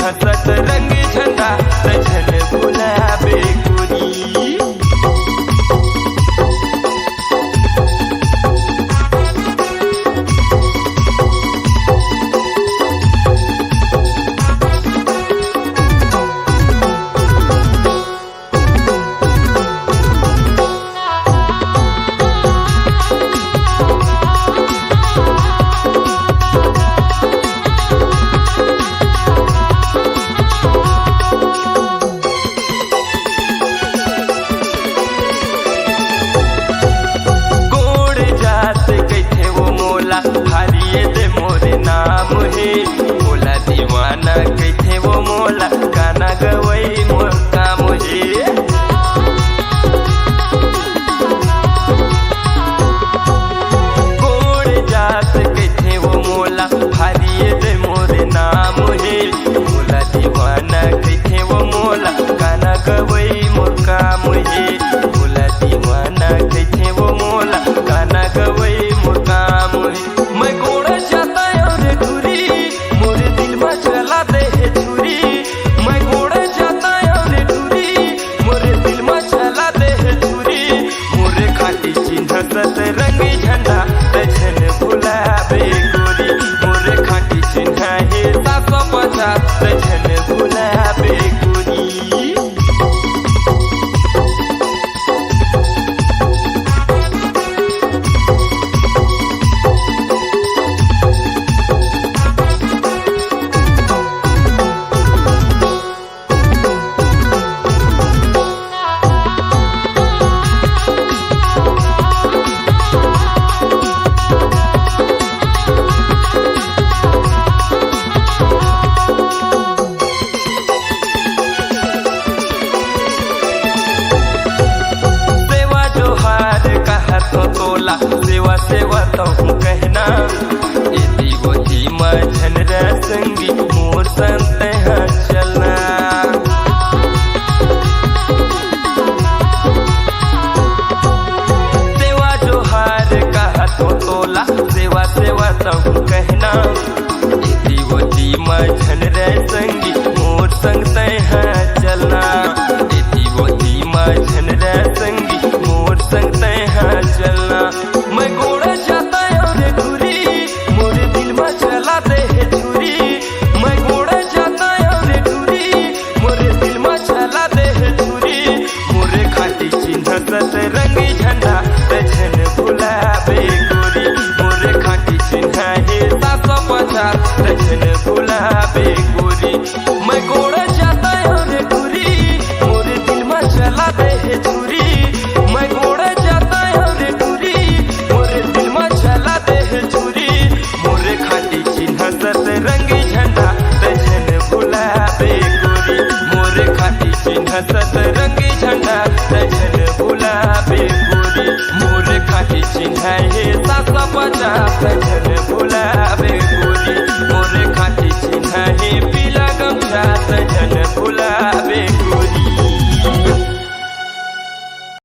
चिन्ह सतरंगी झंडा तझन भुलाबे गोरी। हारिए दे मोरे नाम हे मोला दीवाना कैथे वो मोला गाना गवई मोर काम हे। कोड़ जात कैथे वो मोला हारिए दे मोरे नाम हे मोला दीवाना कैथे वो मोला गाना गवई मोर काम हे। मोला दीवाना कैथे वो मोला गाना गवई मोर काम हे। मैं गोड़ा जाता और घुरी मोरे दिल में चला दे है छुरी। मैं गोड़ा जाता और घुरी मोरे दिल में चला दे है छुरी। मोरे खाटी चिन्ह सतरंगी झंडा तझन भुलाबे गोरी। मोरे खाटी चिन्ह है 750 तझन भुलाबे गोरी। तोला सेवा सेवा तो कहना यदि वो जी मझन रसंगी मोर संत है चलना। सेवा जोहार कहा तो तोला सेवा सेवा तो कहना यदि वो जी मझन रसंगी मोर संत है चलना। यदि वो जी मझन रसंगी मोर संत है चलना। मैं गोड़ा जाता और घुरी मोरे दिल में चला दे है छुरी। मैं गोड़ा जाता और घुरी मोरे दिल में चला दे है छुरी। मोरे खाटी चिन्ह सतरंगी झंडा तझन भुलाबे गोरी। मोरे खाटी चिन्ह है 750 तझन भुलाबे गोरी। मैं गोड़ा जाता और घुरी मोरे दिल में चला दे है छुरी। मैं गोड़ा जाता और घुरी मोरे दिल में चला दे है छुरी। मोरे खाटी चिन्ह सतरंगी झंडा तझन भुलाबे गोरी। मोरे खाटी चिन्ह सतरंगी झंडा तझन भुलाबे गोरी। मोरे खाटी चिन्ह है 750 तझन भुलाबे।